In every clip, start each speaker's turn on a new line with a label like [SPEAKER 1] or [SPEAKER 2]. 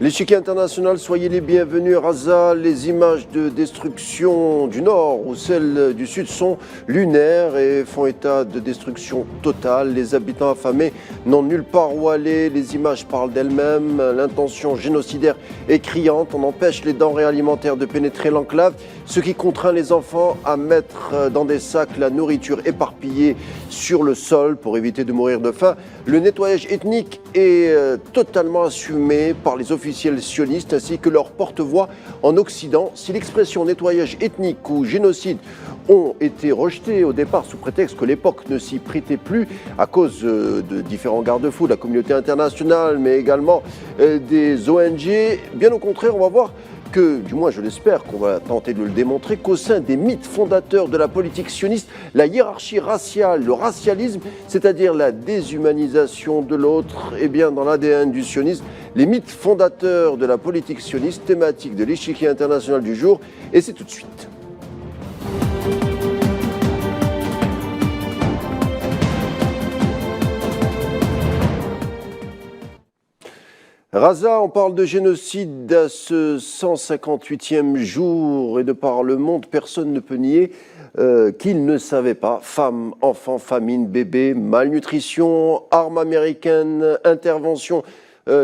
[SPEAKER 1] L'échiquier international, soyez les bienvenus. Raza, les images de destruction du nord ou celles du sud sont lunaires et font état de destruction totale. Les habitants affamés n'ont nulle part où aller. Les images parlent d'elles-mêmes. L'intention génocidaire est criante. On empêche les denrées alimentaires de pénétrer l'enclave, ce qui contraint les enfants à mettre dans des sacs la nourriture éparpillée sur le sol pour éviter de mourir de faim. Le nettoyage ethnique est totalement assumé par les officiels sionistes ainsi que leurs porte-voix en Occident. Si l'expression nettoyage ethnique ou génocide ont été rejetées au départ sous prétexte que l'époque ne s'y prêtait plus à cause de différents garde-fous de la communauté internationale, mais également des ONG, bien au contraire, on va voir que, du moins je l'espère, qu'on va tenter de le démontrer, qu'au sein des mythes fondateurs de la politique sioniste, la hiérarchie raciale, le racialisme, c'est-à-dire la déshumanisation de l'autre, est bien dans l'ADN du sionisme. Les mythes fondateurs de la politique sioniste, thématique de l'échiquier international du jour, et c'est tout de suite. Raza, on parle de génocide à ce 158e jour et de par le monde, personne ne peut nier qu'il ne savait pas. Femmes, enfants, famine, bébés, malnutrition, armes américaines, intervention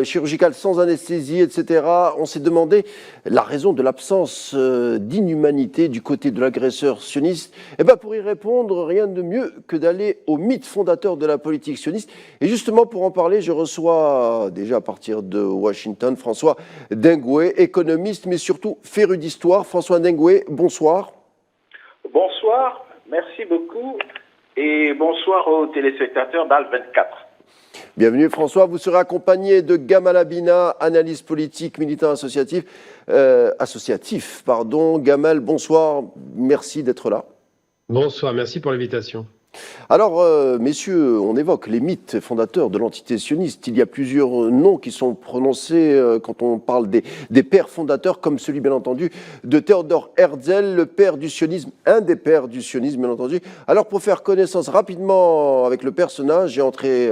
[SPEAKER 1] chirurgicale sans anesthésie, etc. On s'est demandé la raison de l'absence d'inhumanité du côté de l'agresseur sioniste. Et bien pour y répondre, rien de mieux que d'aller au mythe fondateur de la politique sioniste. Et justement pour en parler, je reçois déjà à partir de Washington François Ndengwe, économiste mais surtout féru d'histoire. François Ndengwe, bonsoir.
[SPEAKER 2] Bonsoir, merci beaucoup et bonsoir aux téléspectateurs d'Al24.
[SPEAKER 1] Bienvenue François, vous serez accompagné de Gamal Abina, analyste politique, militant associatif. Gamal, bonsoir, merci d'être là.
[SPEAKER 3] Bonsoir, merci pour l'invitation.
[SPEAKER 1] Alors, messieurs, on évoque les mythes fondateurs de l'entité sioniste. Il y a plusieurs noms qui sont prononcés quand on parle des pères fondateurs, comme celui, bien entendu, de Theodor Herzl, le père du sionisme, un des pères du sionisme, bien entendu. Alors, pour faire connaissance rapidement avec le personnage et entrer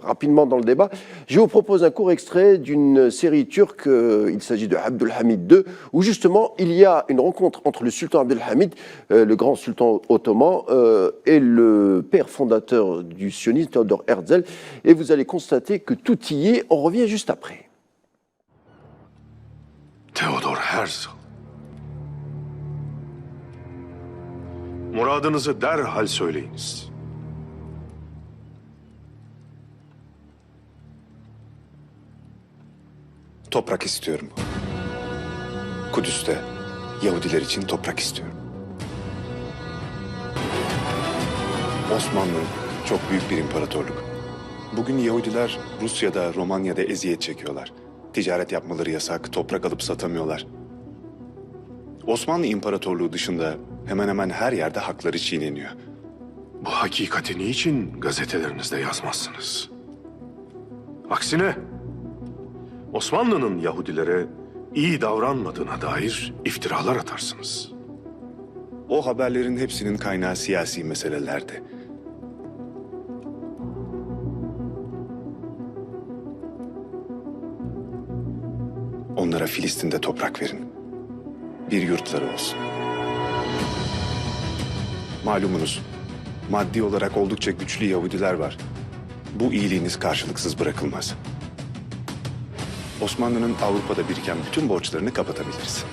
[SPEAKER 1] rapidement dans le débat, je vous propose un court extrait d'une série turque, il s'agit de Abdülhamid II, où justement, il y a une rencontre entre le sultan Abdülhamid, le grand sultan ottoman, et le père fondateur du sionisme, Theodor Herzl, et vous allez constater que tout y est. On revient juste après.
[SPEAKER 4] Theodor Herzl. Muradınızı derhal söyleyiniz.
[SPEAKER 5] Toprak istiyorum. Kudüs'te Yahudiler için toprak istiyorum. Osmanlı çok büyük bir imparatorluk. Bugün Yahudiler Rusya'da, Romanya'da eziyet çekiyorlar. Ticaret yapmaları yasak, toprak alıp satamıyorlar. Osmanlı İmparatorluğu dışında hemen hemen her yerde hakları çiğneniyor.
[SPEAKER 4] Bu hakikati niçin gazetelerinizde yazmazsınız? Aksine Osmanlı'nın Yahudilere iyi davranmadığına dair iftiralar atarsınız.
[SPEAKER 5] O haberlerin hepsinin kaynağı siyasi meselelerdi. Onlara Filistin'de toprak verin. Bir yurtları olsun. Malumunuz, maddi olarak oldukça güçlü Yahudiler var. Bu iyiliğiniz karşılıksız bırakılmaz. Osmanlı'nın Avrupa'da biriken bütün borçlarını kapatabiliriz.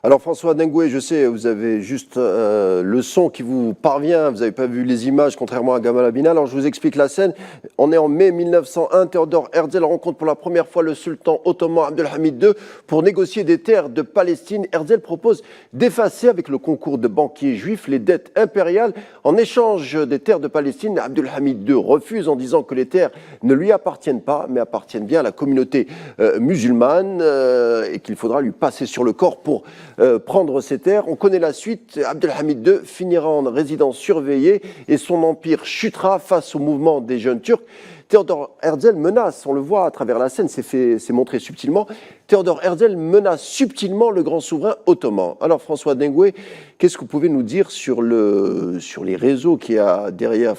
[SPEAKER 1] Alors François Ndengwe, je sais, vous avez juste le son qui vous parvient, vous n'avez pas vu les images, contrairement à Gamal Abina. Alors je vous explique la scène. On est en mai 1901, Theodor Herzl rencontre pour la première fois le sultan ottoman Abdülhamid II pour négocier des terres de Palestine. Herzl propose d'effacer avec le concours de banquiers juifs les dettes impériales en échange des terres de Palestine. Abdülhamid II refuse en disant que les terres ne lui appartiennent pas, mais appartiennent bien à la communauté musulmane et qu'il faudra lui passer sur le corps pour prendre ses terres. On connaît la suite. Abdülhamid II finira en résidence surveillée et son empire chutera face au mouvement des jeunes Turcs. Theodor Herzl menace, on le voit à travers la scène, c'est montré subtilement, Theodor Herzl menace subtilement le grand souverain ottoman. Alors François Ndengwe, qu'est-ce que vous pouvez nous dire sur les réseaux qu'il y a derrière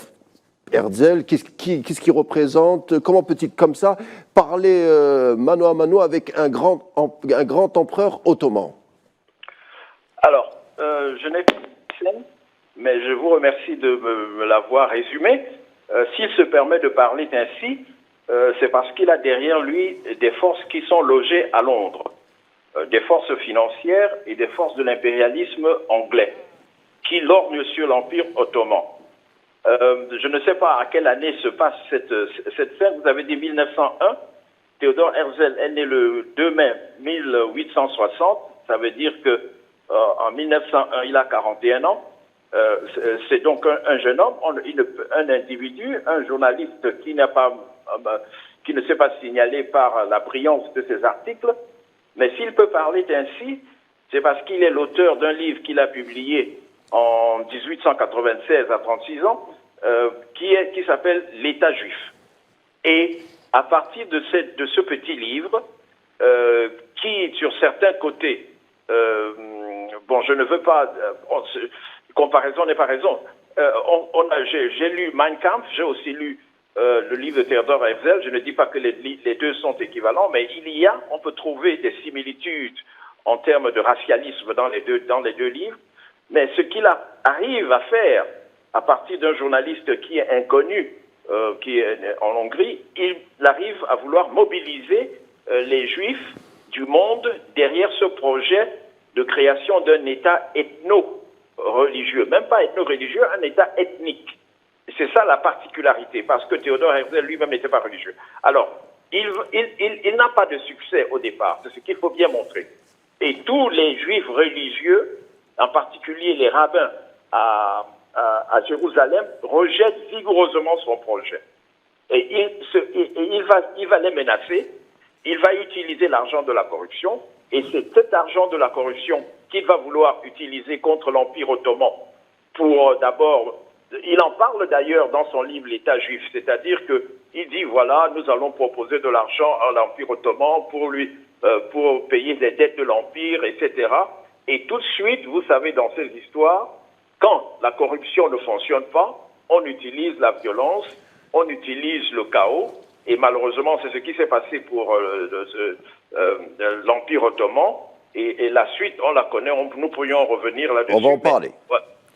[SPEAKER 1] Herzl, qu'est-ce qu'il représente? Comment peut-il, comme ça, parler mano à mano avec un grand empereur ottoman?
[SPEAKER 2] Alors, je n'ai pas de scène, mais je vous remercie de me l'avoir résumé. S'il se permet de parler ainsi, c'est parce qu'il a derrière lui des forces qui sont logées à Londres, des forces financières et des forces de l'impérialisme anglais, qui lorgnent sur l'Empire ottoman. Je ne sais pas à quelle année se passe cette scène. Vous avez dit 1901. Théodore Herzl est né le 2 mai 1860. Ça veut dire que en 1901, il a 41 ans. C'est donc un jeune homme, un individu, un journaliste qui ne s'est pas signalé par la brillance de ses articles. Mais s'il peut parler ainsi, c'est parce qu'il est l'auteur d'un livre qu'il a publié en 1896 à 36 ans, qui s'appelle L'État juif. Et à partir de ce petit livre, qui sur certains côtés, je ne veux pas, comparaison n'est pas raison, j'ai lu Mein Kampf, j'ai aussi lu le livre de Théodore Herzl. Je ne dis pas que les deux sont équivalents, mais on peut trouver des similitudes en termes de racialisme dans les deux livres. Mais ce qu'il arrive à faire à partir d'un journaliste qui est inconnu, qui est en Hongrie, il arrive à vouloir mobiliser les Juifs du monde derrière ce projet de création d'un État ethno-religieux, même pas ethno-religieux, un État ethnique. C'est ça la particularité, parce que Théodore Herzl lui-même n'était pas religieux. Alors, il n'a pas de succès au départ, c'est ce qu'il faut bien montrer. Et tous les Juifs religieux, en particulier les rabbins à Jérusalem, rejettent vigoureusement son projet. Et il va les menacer, il va utiliser l'argent de la corruption, et c'est cet argent de la corruption qu'il va vouloir utiliser contre l'Empire ottoman pour d'abord... Il en parle d'ailleurs dans son livre L'État juif, c'est-à-dire qu'il dit voilà, nous allons proposer de l'argent à l'Empire ottoman pour payer les dettes de l'Empire, etc. Et tout de suite, vous savez, dans ces histoires, quand la corruption ne fonctionne pas, on utilise la violence, on utilise le chaos, et malheureusement, c'est ce qui s'est passé pour l'Empire ottoman, et la suite, on la connaît, nous pourrions revenir là-dessus.
[SPEAKER 1] On va en parler.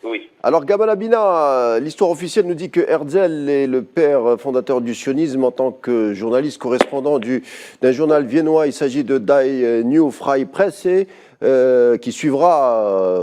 [SPEAKER 2] Oui.
[SPEAKER 1] Alors, Gamal Abina, l'histoire officielle nous dit que Herzl est le père fondateur du sionisme en tant que journaliste correspondant d'un journal viennois. Il s'agit de Die Neue Freie Presse, qui suivra,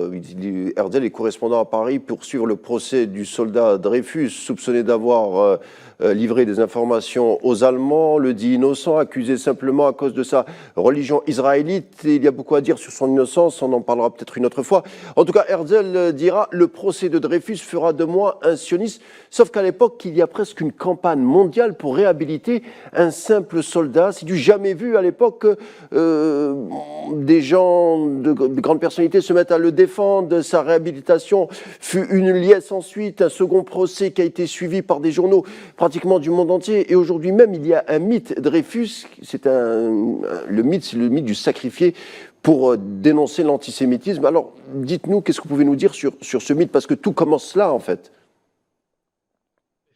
[SPEAKER 1] Herzl est correspondant à Paris pour suivre le procès du soldat Dreyfus, soupçonné d'avoir livré des informations aux Allemands, le dit innocent, accusé simplement à cause de sa religion israélite. Et il y a beaucoup à dire sur son innocence, on en parlera peut-être une autre fois. En tout cas, Herzl dira « Le procès de Dreyfus fera de moi un sioniste », sauf qu'à l'époque, il y a presque une campagne mondiale pour réhabiliter un simple soldat. C'est du jamais vu à l'époque. Des gens de grandes personnalités se mettent à le défendre. Sa réhabilitation fut une liesse ensuite, un second procès qui a été suivi par des journaux pratiquement du monde entier. Et aujourd'hui même, il y a un mythe Dreyfus, c'est le mythe du sacrifié pour dénoncer l'antisémitisme. Alors, dites-nous, qu'est-ce que vous pouvez nous dire sur ce mythe, parce que tout commence là, en fait.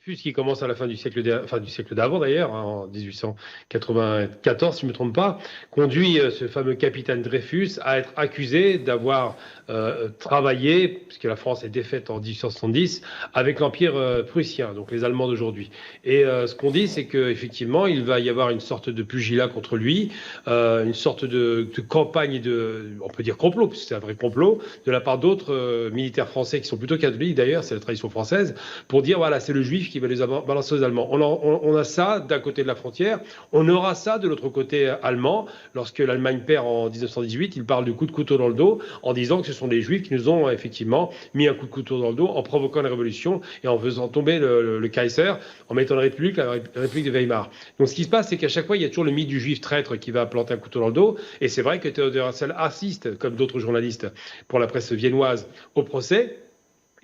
[SPEAKER 3] Qui commence à la fin du siècle d'avant d'ailleurs, en 1894 si je ne me trompe pas, conduit ce fameux capitaine Dreyfus à être accusé d'avoir travaillé, puisque la France est défaite en 1870, avec l'Empire prussien, donc les Allemands d'aujourd'hui. Et ce qu'on dit, c'est qu'effectivement, il va y avoir une sorte de pugilat contre lui, une sorte de campagne on peut dire complot, puisque c'est un vrai complot, de la part d'autres militaires français qui sont plutôt catholiques d'ailleurs, c'est la tradition française, pour dire voilà, c'est le juif qui va les balancer aux Allemands. On a ça d'un côté de la frontière, on aura ça de l'autre côté allemand. Lorsque l'Allemagne perd en 1918, il parle du coup de couteau dans le dos en disant que ce sont des juifs qui nous ont effectivement mis un coup de couteau dans le dos en provoquant la révolution et en faisant tomber le Kaiser, en mettant la République de Weimar. Donc ce qui se passe, c'est qu'à chaque fois, il y a toujours le mythe du juif traître qui va planter un couteau dans le dos. Et c'est vrai que Théodore Herzl assiste, comme d'autres journalistes pour la presse viennoise, au procès,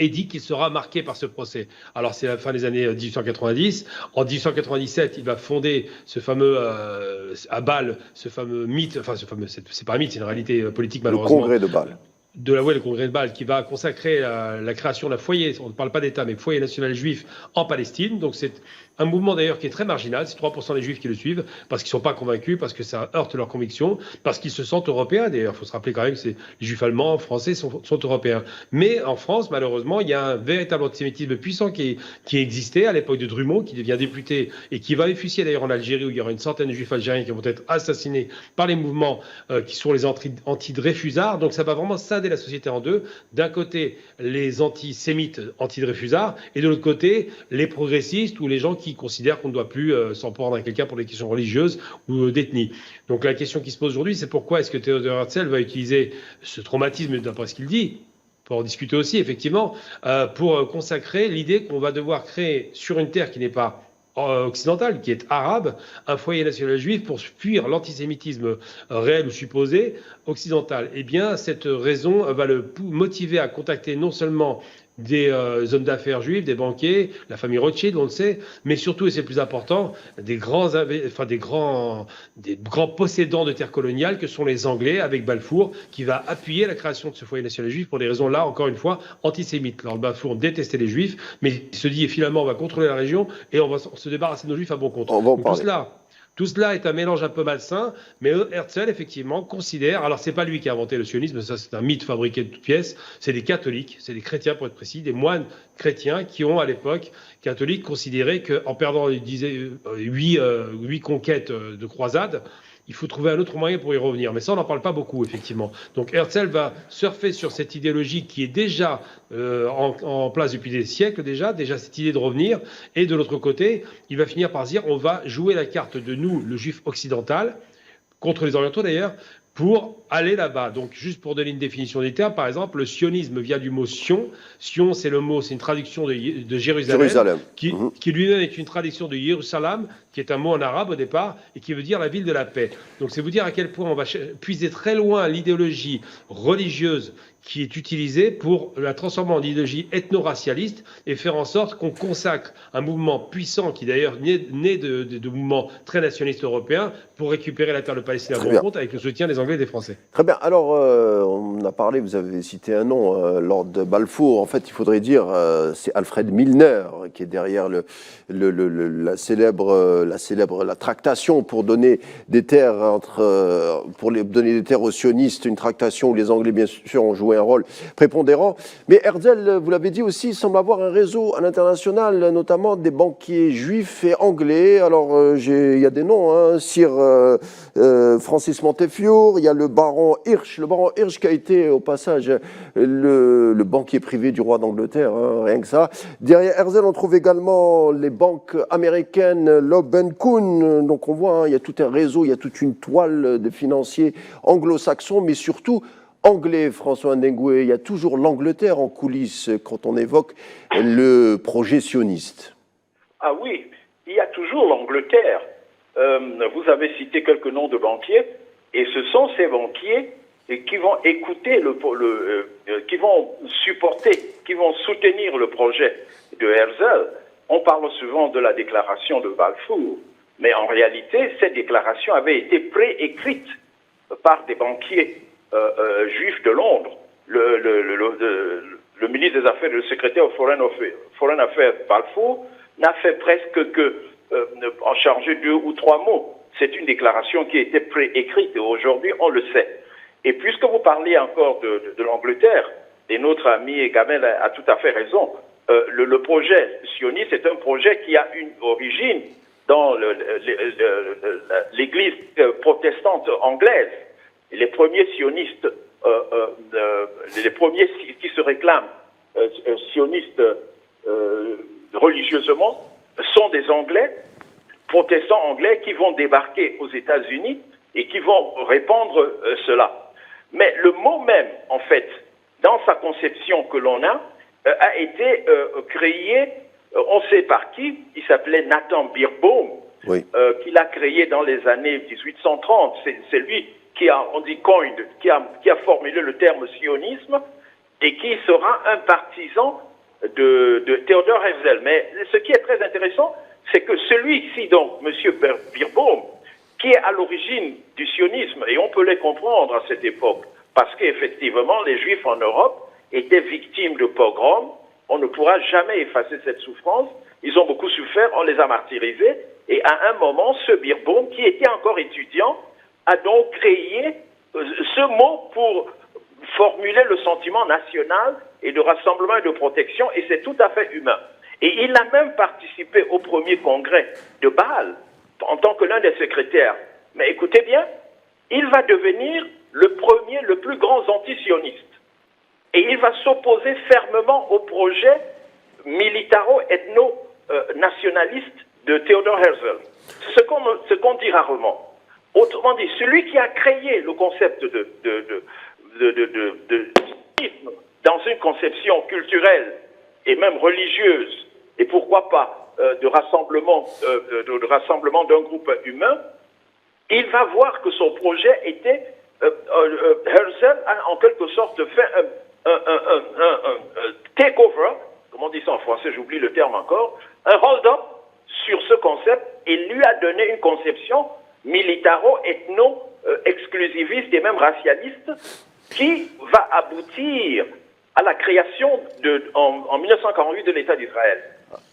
[SPEAKER 3] et dit qu'il sera marqué par ce procès. Alors c'est la fin des années 1890. En 1897, il va fonder ce fameux, à Bâle, ce fameux mythe, enfin c'est pas un mythe, c'est une réalité politique malheureusement.
[SPEAKER 1] Le congrès de Bâle.
[SPEAKER 3] de la le congrès de Bâle, qui va consacrer la création d'un foyer, on ne parle pas d'État, mais foyer national juif en Palestine. Donc c'est un mouvement d'ailleurs qui est très marginal, c'est 3% des juifs qui le suivent, parce qu'ils ne sont pas convaincus, parce que ça heurte leurs convictions, parce qu'ils se sentent européens. D'ailleurs, il faut se rappeler quand même que les juifs allemands, français sont européens. Mais en France, malheureusement, il y a un véritable antisémitisme puissant qui existait à l'époque de Drummond, qui devient député et qui va officier d'ailleurs en Algérie, où il y aura une centaine de juifs algériens qui vont être assassinés par les mouvements qui sont les anti-Dreyfusards. Donc ça va vraiment scinder la société en deux. D'un côté, les antisémites anti-Dreyfusards, et de l'autre côté, les progressistes ou les gens qui considèrent qu'on ne doit plus s'en prendre à quelqu'un pour des questions religieuses ou d'ethnie. Donc la question qui se pose aujourd'hui, c'est pourquoi est-ce que Theodor Herzl va utiliser ce traumatisme, d'après ce qu'il dit, pour en discuter aussi, effectivement, pour consacrer l'idée qu'on va devoir créer sur une terre qui n'est pas occidentale, qui est arabe, un foyer national juif pour fuir l'antisémitisme réel ou supposé occidental. Eh bien, cette raison va le motiver à contacter non seulement des hommes d'affaires juifs, des banquiers, la famille Rothschild, on le sait, mais surtout, et c'est le plus important, des grands possédants de terres coloniales que sont les Anglais, avec Balfour, qui va appuyer la création de ce foyer national juif pour des raisons, là, encore une fois, antisémites. Alors, Balfour détestait les juifs, mais il se dit, finalement, on va contrôler la région et on va se débarrasser de nos juifs à bon compte.
[SPEAKER 1] On va en parler.
[SPEAKER 3] Tout cela est un mélange un peu malsain, mais Herzl, effectivement, considère, alors c'est pas lui qui a inventé le sionisme, ça c'est un mythe fabriqué de toutes pièces, c'est des catholiques, c'est des chrétiens pour être précis, des moines chrétiens qui ont à l'époque, catholiques, considéré qu'en perdant, il disait, 8 conquêtes de croisades, il faut trouver un autre moyen pour y revenir. Mais ça, on n'en parle pas beaucoup, effectivement. Donc Herzl va surfer sur cette idéologie qui est déjà en place depuis des siècles, déjà cette idée de revenir. Et de l'autre côté, il va finir par dire on va jouer la carte de nous, le juif occidental, contre les orientaux d'ailleurs, pour aller là-bas. Donc, juste pour donner une définition des termes, par exemple, le sionisme vient du mot Sion. Sion, c'est une traduction de Jérusalem. Qui lui-même est une traduction de Jérusalem, qui est un mot en arabe au départ, et qui veut dire la ville de la paix. Donc, c'est vous dire à quel point on va puiser très loin l'idéologie religieuse qui est utilisée pour la transformer en idéologie ethno-racialiste et faire en sorte qu'on consacre un mouvement puissant qui d'ailleurs naît de mouvements très nationalistes européens pour récupérer la terre de Palestine à bon compte avec le soutien des Anglais et des Français.
[SPEAKER 1] Très bien. Alors, on a parlé, vous avez cité un nom, Lord Balfour. En fait, il faudrait dire, c'est Alfred Milner qui est derrière la célèbre tractation pour donner des terres donner des terres aux sionistes, une tractation où les Anglais, bien sûr, ont joué un rôle prépondérant. Mais Herzl, vous l'avez dit aussi, semble avoir un réseau à l'international, notamment des banquiers juifs et anglais. Alors, il y a des noms, hein, Sir Francis Montefiore, il y a le baron Hirsch qui a été au passage le banquier privé du roi d'Angleterre, hein, rien que ça. Derrière Herzl, on trouve également les banques américaines, Loeb & Kuhn. Donc on voit, hein, il y a tout un réseau, il y a toute une toile de financiers anglo-saxons, mais surtout anglais, François Ndengwe. Il y a toujours l'Angleterre en coulisses quand on évoque le projet sioniste.
[SPEAKER 2] Ah oui, il y a toujours l'Angleterre. Vous avez cité quelques noms de banquiers, et ce sont ces banquiers qui vont écouter, qui vont supporter, qui vont soutenir le projet de Herzl. On parle souvent de la déclaration de Balfour, mais en réalité, cette déclaration avait été préécrite par des banquiers juifs de Londres. Le ministre des Affaires, le secrétaire au Foreign Affairs Balfour n'a fait presque que en charger 2 ou 3 mots. C'est une déclaration qui a été préécrite et aujourd'hui on le sait. Et puisque vous parlez encore de l'Angleterre, et notre ami Gamel a tout à fait raison, le projet sioniste est un projet qui a une origine dans l'église protestante anglaise. Les premiers sionistes, les premiers qui se réclament sionistes religieusement, sont des Anglais, protestants anglais, qui vont débarquer aux États-Unis et qui vont répandre cela. Mais le mot même, en fait, dans sa conception que l'on a été créé, on sait par qui, il s'appelait Nathan Beerbohm, oui. Qu'il a créé dans les années 1830. C'est lui qui a, on dit coined, qui a formulé le terme sionisme et qui sera un partisan de Theodor Herzl. Mais ce qui est très intéressant, c'est que celui-ci, donc, M. Beerbohm, qui est à l'origine du sionisme, et on peut les comprendre à cette époque, parce qu'effectivement, les Juifs en Europe étaient victimes de pogroms. On ne pourra jamais effacer cette souffrance. Ils ont beaucoup souffert, on les a martyrisés. Et à un moment, ce Beerbohm, qui était encore étudiant, a donc créé ce mot pour formuler le sentiment national et de rassemblement et de protection, et c'est tout à fait humain. Et il a même participé au premier congrès de Bâle en tant que l'un des secrétaires. Mais écoutez bien, il va devenir le plus grand antisioniste. Et il va s'opposer fermement au projet militaro-ethno-nationaliste de Theodor Herzl. Ce qu'on dit rarement. Autrement dit, celui qui a créé le concept de sionisme dans une conception culturelle et même religieuse, et pourquoi pas de rassemblement d'un groupe humain, il va voir que son projet était Herzl a en quelque sorte fait un takeover, comment on dit ça en français, j'oublie le terme encore, un hold-up sur ce concept et lui a donné une conception militaro-ethno-exclusiviste et même racialiste qui va aboutir à la création en 1948 de l'État d'Israël.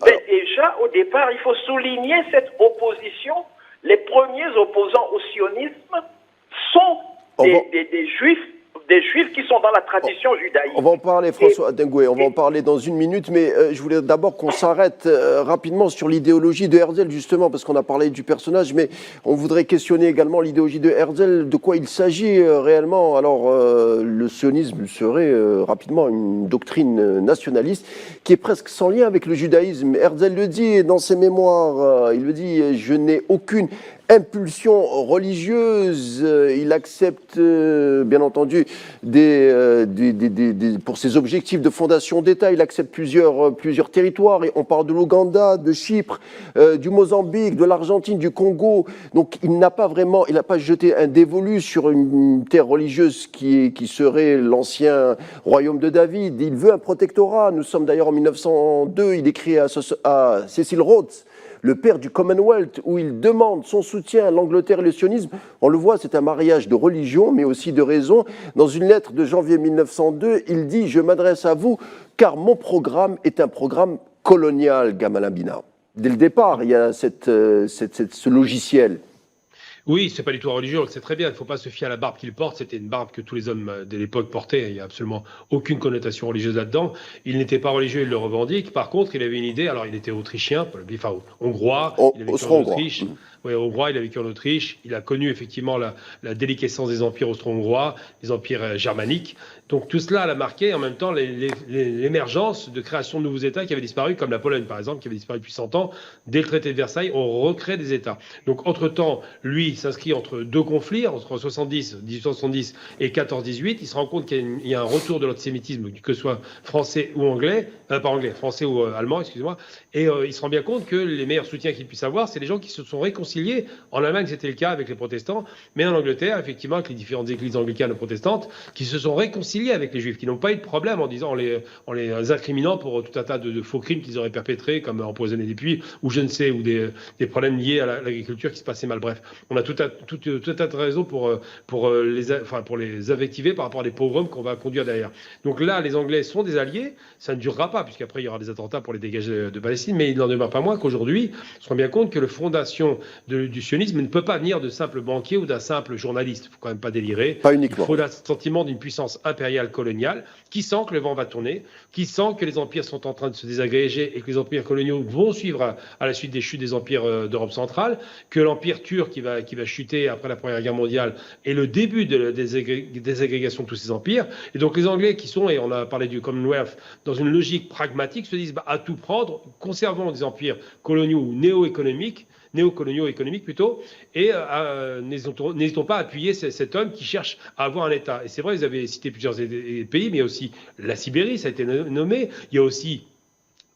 [SPEAKER 2] Mais déjà, au départ, il faut souligner cette opposition. Les premiers opposants au sionisme sont des juifs qui sont dans la tradition judaïque.
[SPEAKER 1] On va en parler, François Adengoué, on va en parler dans une minute, mais je voulais d'abord qu'on s'arrête rapidement sur l'idéologie de Herzl, justement, parce qu'on a parlé du personnage, mais on voudrait questionner également l'idéologie de Herzl, de quoi il s'agit réellement. Alors, le sionisme serait rapidement une doctrine nationaliste qui est presque sans lien avec le judaïsme. Herzl le dit dans ses mémoires, il le dit, je n'ai aucune impulsion religieuse, il accepte bien entendu pour ses objectifs de fondation d'État, il accepte plusieurs territoires, et on parle de l'Ouganda, de Chypre, du Mozambique, de l'Argentine, du Congo. Donc il n'a pas jeté un dévolu sur une terre religieuse qui serait l'ancien royaume de David. Il veut un protectorat. Nous sommes d'ailleurs en 1902, il écrit à Cecil Rhodes, le père du Commonwealth, où il demande son soutien à l'Angleterre et le sionisme. On le voit, c'est un mariage de religion, mais aussi de raison. Dans une lettre de janvier 1902, il dit « Je m'adresse à vous, car mon programme est un programme colonial, Gamal Abina ». Dès le départ, il y a ce logiciel.
[SPEAKER 3] Oui, c'est pas du tout religieux, c'est très bien. Il ne faut pas se fier à la barbe qu'il porte. C'était une barbe que tous les hommes de l'époque portaient. Il n'y a absolument aucune connotation religieuse là-dedans. Il n'était pas religieux, il le revendique. Par contre, il avait une idée. Alors, il était autrichien, enfin hongrois. Il avait vécu en Autriche. Oui, hongrois, il a vécu en Autriche. Il a connu effectivement la déliquescence des empires austro-hongrois, des empires germaniques. Donc tout cela l'a marqué. En même temps, l'émergence de création de nouveaux États qui avaient disparu, comme la Pologne par exemple, qui avait disparu depuis 100 ans. Dès le traité de Versailles, on recrée des États. Donc entre-temps, lui s'inscrit entre deux conflits, entre 1870 et 1418. Il se rend compte qu'il y a un retour de l'antisémitisme, que ce soit français ou anglais, français ou allemand, excusez-moi. Et il se rend bien compte que les meilleurs soutiens qu'il puisse avoir, c'est les gens qui se sont réconciliés. En Allemagne, c'était le cas avec les protestants, mais en Angleterre, effectivement, avec les différentes églises anglicanes et protestantes, qui se sont réconciliés avec les juifs, qui n'ont pas eu de problème en les incriminant pour tout un tas de faux crimes qu'ils auraient perpétrés, comme empoisonner des puits, ou je ne sais, ou des problèmes liés à l'agriculture qui se passaient mal. Bref, on a tout un tas de raisons pour les invectiver par rapport à des pogroms qu'on va conduire derrière. Donc là, les Anglais sont des alliés, ça ne durera pas, puisqu'après il y aura des attentats pour les dégager de Palestine, mais il n'en demeure pas moins qu'aujourd'hui, on se rend bien compte que la fondation du sionisme ne peut pas venir de simples banquiers ou d'un simple journaliste. Il ne faut quand même pas délirer.
[SPEAKER 1] Pas uniquement.
[SPEAKER 3] Il faut le sentiment d'une puissance impériale coloniale qui sent que le vent va tourner, qui sent que les empires sont en train de se désagréger et que les empires coloniaux vont suivre à la suite des chutes des empires d'Europe centrale, que l'empire turc qui va chuter après la Première Guerre mondiale est le début de la désagrégation de tous ces empires. Et donc les Anglais qui sont, et on a parlé du Commonwealth, dans une logique pragmatique, se disent à tout prendre, conservons des empires coloniaux ou néocoloniaux économiques plutôt, et n'hésitons pas à appuyer cet homme qui cherche à avoir un État. Et c'est vrai, vous avez cité plusieurs pays, mais il y a aussi la Sibérie, ça a été nommé, il y a aussi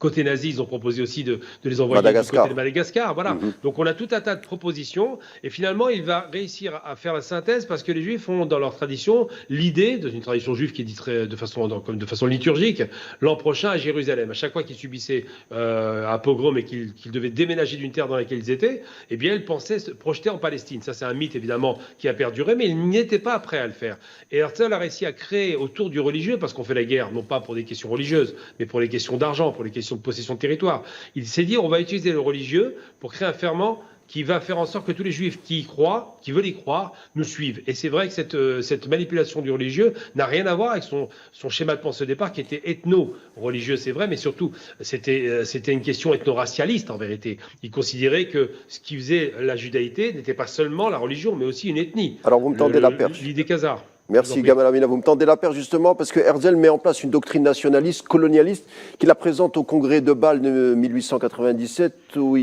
[SPEAKER 3] Côté nazi, ils ont proposé aussi de les envoyer du côté de Madagascar. Voilà. Donc on a tout un tas de propositions. Et finalement, il va réussir à faire la synthèse parce que les Juifs ont dans leur tradition l'idée, dans une tradition juive qui est dite de façon liturgique, l'an prochain à Jérusalem. À chaque fois qu'ils subissaient un pogrom et qu'ils devaient déménager d'une terre dans laquelle ils étaient, eh bien, ils pensaient se projeter en Palestine. Ça, c'est un mythe évidemment qui a perduré, mais ils n'étaient pas prêts à le faire. Et Herzl a réussi à créer autour du religieux, parce qu'on fait la guerre non pas pour des questions religieuses, mais pour les questions d'argent, pour les questions de possession de territoire. Il s'est dit, on va utiliser le religieux pour créer un ferment qui va faire en sorte que tous les juifs qui y croient, qui veulent y croire, nous suivent. Et c'est vrai que cette manipulation du religieux n'a rien à voir avec son schéma de pensée au départ qui était ethno-religieux, c'est vrai, mais surtout c'était une question ethno-racialiste en vérité. Il considérait que ce qui faisait la judaïté n'était pas seulement la religion, mais aussi une ethnie.
[SPEAKER 1] Alors vous me tendez la perche.
[SPEAKER 3] L'idée khazare.
[SPEAKER 1] Merci Gamal Amina, vous me tendez la perche justement parce que Herzl met en place une doctrine nationaliste, colonialiste, qu'il la présente au congrès de Bâle de 1897 où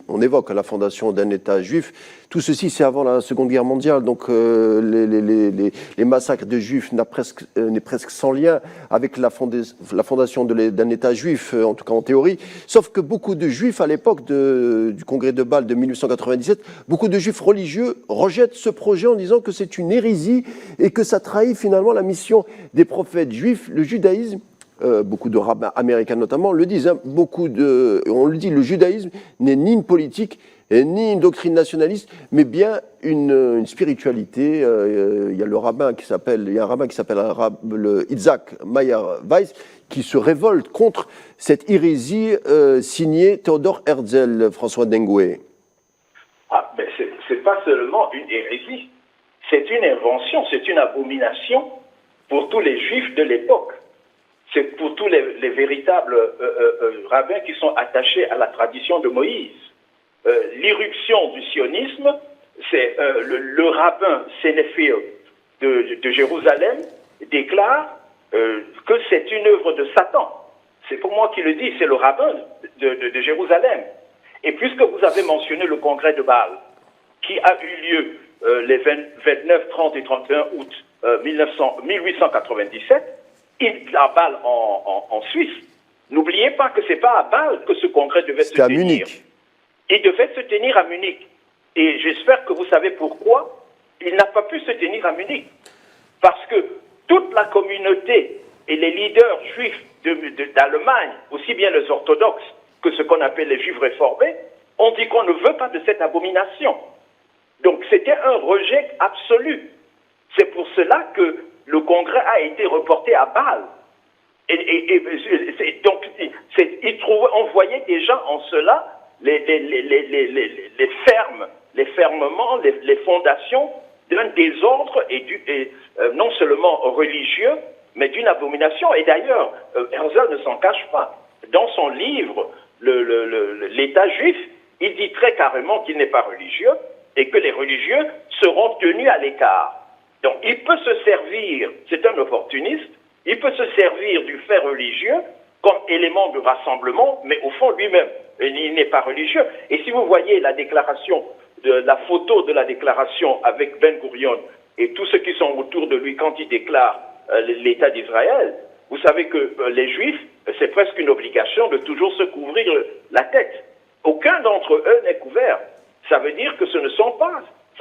[SPEAKER 1] on évoque la fondation d'un État juif. Tout ceci, c'est avant la Seconde Guerre mondiale, donc les massacres de juifs n'est presque sans lien avec la fondation d'un État juif, en tout cas en théorie. Sauf que beaucoup de juifs, à l'époque du congrès de Bâle de 1897, beaucoup de juifs religieux rejettent ce projet en disant que c'est une hérésie et que ça trahit finalement la mission des prophètes juifs. Le judaïsme, beaucoup de rabbins américains notamment le disent, hein, on le dit, le judaïsme n'est ni une politique ni une doctrine nationaliste, mais bien une spiritualité. Il y a un rabbin qui s'appelle Isaac Mayer Weiss qui se révolte contre cette hérésie signée Théodore Herzl, François Dengue.
[SPEAKER 2] Ah, mais c'est pas seulement une hérésie, c'est une invention, c'est une abomination pour tous les juifs de l'époque. C'est pour tous les véritables rabbins qui sont attachés à la tradition de Moïse. L'irruption du sionisme, c'est le rabbin Sénéphile de Jérusalem déclare que c'est une œuvre de Satan. C'est pour moi qui le dis, c'est le rabbin de Jérusalem. Et puisque vous avez mentionné le congrès de Bâle, qui a eu lieu les 29, 30 et 31 août 1897, à Bâle en Suisse, n'oubliez pas que ce n'est pas à Bâle que ce congrès devait se tenir.
[SPEAKER 1] À Munich.
[SPEAKER 2] Il devait se tenir à Munich. Et j'espère que vous savez pourquoi il n'a pas pu se tenir à Munich. Parce que toute la communauté et les leaders juifs d'Allemagne, aussi bien les orthodoxes que ce qu'on appelle les juifs réformés, ont dit qu'on ne veut pas de cette abomination. Donc c'était un rejet absolu. C'est pour cela que le congrès a été reporté à Bâle. Donc on voyait déjà en cela les fermes, les fermements, les fondations d'un désordre et non seulement religieux, mais d'une abomination. Et d'ailleurs, Herzl ne s'en cache pas. Dans son livre, l'État juif, il dit très carrément qu'il n'est pas religieux et que les religieux seront tenus à l'écart. Donc il peut se servir, c'est un opportuniste, il peut se servir du fait religieux comme élément de rassemblement, mais au fond lui-même, il n'est pas religieux. Et si vous voyez la photo de la déclaration avec Ben Gurion et tous ceux qui sont autour de lui quand il déclare l'État d'Israël, vous savez que les Juifs, c'est presque une obligation de toujours se couvrir la tête. Aucun d'entre eux n'est couvert. Ça veut dire que ça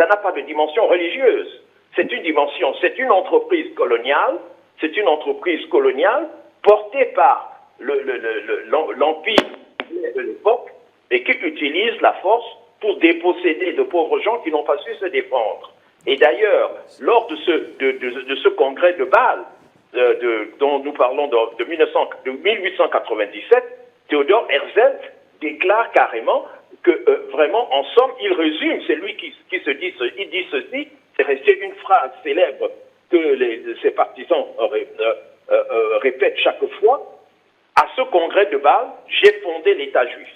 [SPEAKER 2] n'a pas de dimension religieuse. C'est une dimension, c'est une entreprise coloniale portée par l'empire de l'époque et qui utilise la force pour déposséder de pauvres gens qui n'ont pas su se défendre. Et d'ailleurs, lors de ce congrès de Bâle, dont nous parlons de 1897, Théodore Herzl déclare carrément que vraiment, en somme, il résume, c'est lui qui se dit, il dit ceci, c'est resté une phrase célèbre que ses partisans répètent chaque fois. À ce congrès de Bâle, j'ai fondé l'État juif.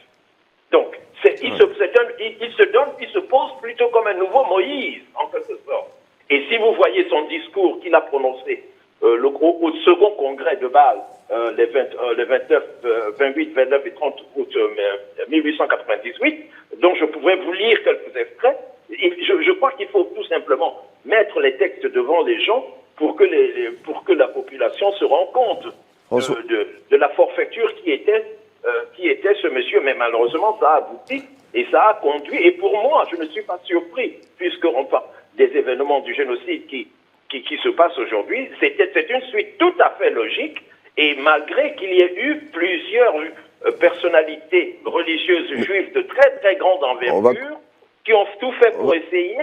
[SPEAKER 2] Donc, il se pose plutôt comme un nouveau Moïse, en quelque sorte. Et si vous voyez son discours qu'il a prononcé au second congrès de Bâle, les 29, 28, 29 et 30 août 1898, dont je pourrais vous lire quelques extraits, je crois qu'il faut tout simplement mettre les textes devant les gens pour que la population se rende compte de la forfaiture qui était malheureusement, ça a abouti et ça a conduit. Et pour moi, je ne suis pas surpris, puisqu'on parle des événements du génocide qui se passent aujourd'hui. C'est une suite tout à fait logique. Et malgré qu'il y ait eu plusieurs personnalités religieuses juives de très très grande envergure qui ont tout fait pour essayer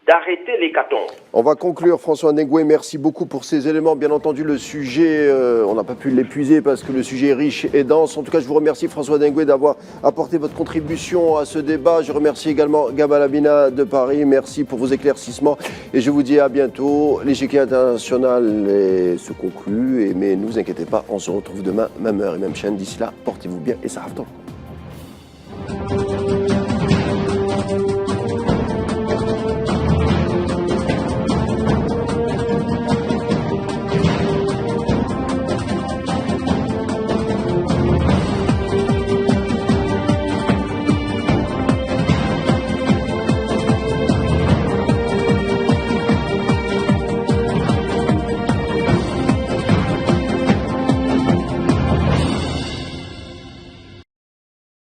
[SPEAKER 2] d'arrêter l'hécatombe.
[SPEAKER 1] On va conclure, François Ndengwe. Merci beaucoup pour ces éléments. Bien entendu, le sujet, on n'a pas pu l'épuiser parce que le sujet est riche et dense. En tout cas, je vous remercie, François Ndengwe, d'avoir apporté votre contribution à ce débat. Je remercie également Gaba Labina de Paris. Merci pour vos éclaircissements. Et je vous dis à bientôt. L'échiquier international se conclut. Mais ne vous inquiétez pas, on se retrouve demain, même heure et même chaîne. D'ici là, portez-vous bien et ça arrive.